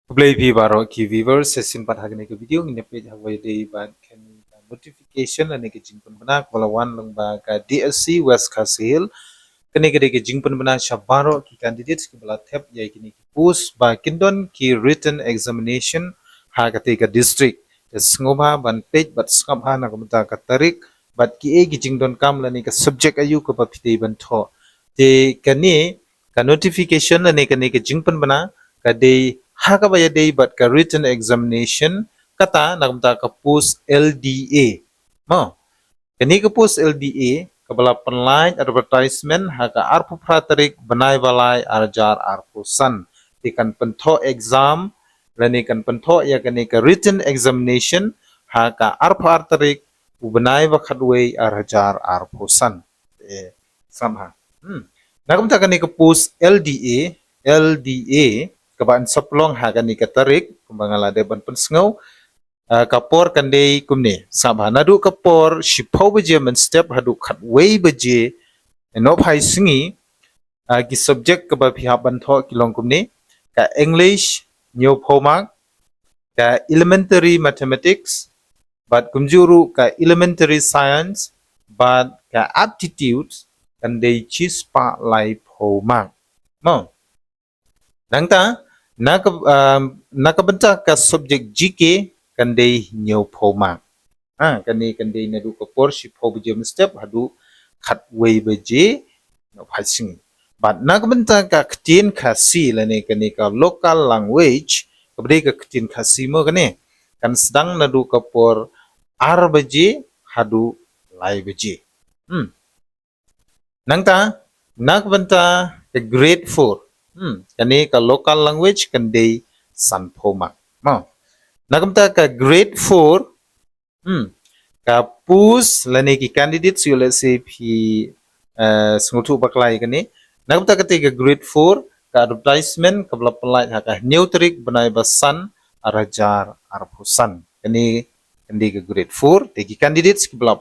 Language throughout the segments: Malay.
Play baro ki viewers session pat hagne ke video ngine page hawai dei ban kan notification ane ke jingpun bana kolawan lang ba ka DSC West Kasil kene ke jingpun bana shabaro ki candidates ki bala thep yai kini ki post ba kindon ki written examination ha ka te ka district sngoba ban page bat skabha na ka ka tarik bat ki e ki jingdon kam lani ka subject ayu ko pa phite ban tho te kani ka notification ane kene ke jingpun bana ka dei haka ba day but ka written examination kata nakamta ka post LDA mo kani ka post LDA kabala online advertisement haka arpu pratarik banai balai arjar arpu san ikan pento exam lani kan pento ya kani ka written examination haka arpu pratarik ubanai ba khadway arjar arpu san samha nakamta kani ka post LDA kabaan saplong hagan ni katarik kumbangala deban pensngau kapor kandei kumne sabha nadu kapor shipau beje men step hadu khatwei beje no phai singi ki subject ka ba phia ban tho kilong kumne ka english new phomak ka elementary mathematics but kumjuru ka elementary science but ka aptitudes kandei chispa lai phomak mo nangta nakabenta ka subject GK kandai nyau phoma kandai nadu ka porshi phobje step hadu khatwei beje no phasing but nakabenta ka ktin khasi lane kani ka local language kabde ka ktin khasi mo kane kan sedang nadu ka por ar beje hadu lai beje nangta nakabenta ka grade 4 kani ka local language kandai sanphoma mo nakamta ka grade 4 ka pus lani ki candidates you let's say phi smutu baklai kani nakamta ka ka grade 4 ka advertisement ka pelai ka neutrik banai basan arajar arpusan kani kani ka grade 4 ki candidates ki bala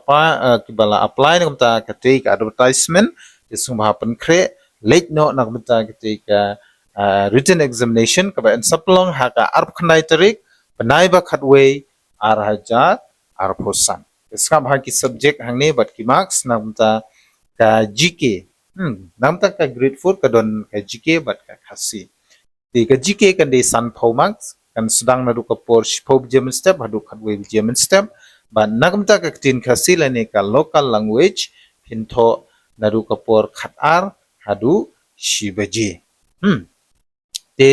apply nakamta ka ka advertisement isung bahapan kre late no nakamta ka written examination kaba saplong haka arp khnai tarik panai ba khatwei ar hajar ar phosan skam ha ki subject hangne bat ki marks namta ka GK namta ka grade 4 ka don ka GK bat ka khasi ti ka GK kan de san phau marks kan sedang nadu ka por shphob german step hadu khatwei german step ba nagamta ka tin khasi lane ka local language pintho nadu ka por khatar hadu shibaji te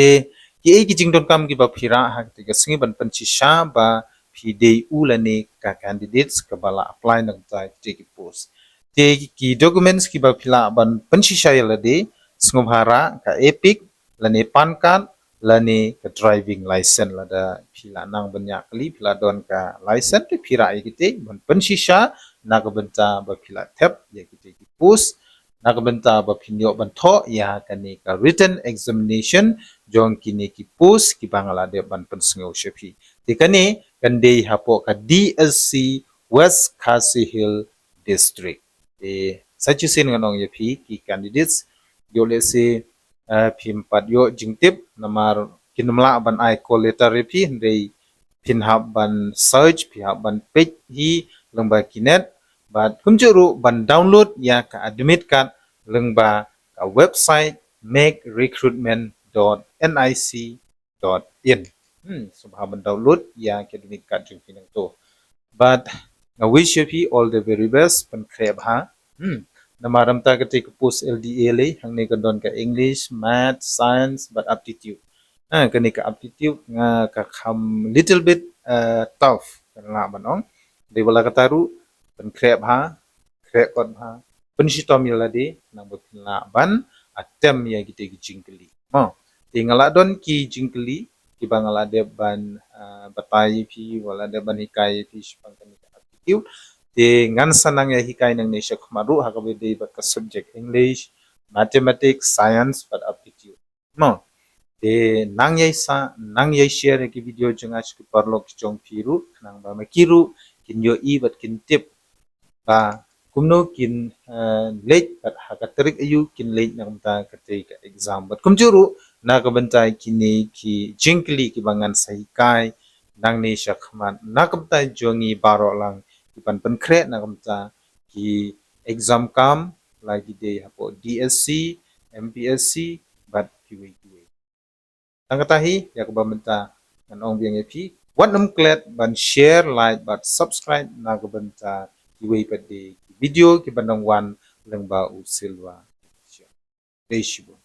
ki ki jingdon kam ki ba phira ha te ka singi ban panchi sha ba phi de ulane ka candidates ka bala apply nak ta te ki post te ki documents ki ba phila ban panchi sha yala de sngobhara ka epic lane pan card lane ka driving license la da phila nang banya kali phila don ka license te phira ai ki te ban panchi sha na ka banta ba phila thep ya ki te ki post nakabenta ba pinyo banto ya kani ka written examination jong kini ki post ki bangala de ban pensngau shepi ti kani kande hapo ka DSC West Khasi Hill District sachi sin nganong yepi ki candidates yo le se phimpat yo jingtip namar kinmla ban I call letter yepi ndei pinhab ban search pinhab ban page hi lengba kinet but kumjuru ban download ya ka admit card lengba ka website makerecruitment.nic.in subha ban download ya ka admit card jing pinang to but I wish you all the very best pan kreb ha namaram ta ka take post LDA le hangne ka don ka English math science but aptitude kani ka aptitude nga ka kham little bit tough kana banong de wala ka taru pan kreb ha kreb kon ha pensitom yalade nang bapinla ban atem ya kita jingkeli mo tingala don ki jingkeli ki bangala de ban batai pi wala de ban hikai pi spang kan attitude te ngan sanang ya hikai nang nesha khmaru hakabe de ba ka subject english mathematics science but aptitude mo te nang yai share ki video janga ki parlok chong piru nang ba makiru kin yo i bat kin tip ba kumno kin late but hakaterik ayu kin late na kumta kate ka exam but kumjuru nakabentai kini ki jingkli ki bangan sahikai nang ni syakman nakabentai jongi barok lang ipan penkret nakamta ki exam kam lagi de hapo DSC MPSC bat kiwi tangkatahi ya kabamenta nan ong biang epi wat nam klet ban share like bat subscribe nakabenta kiwi pade video ki bandang wan leng ba u Silva. Deshibo.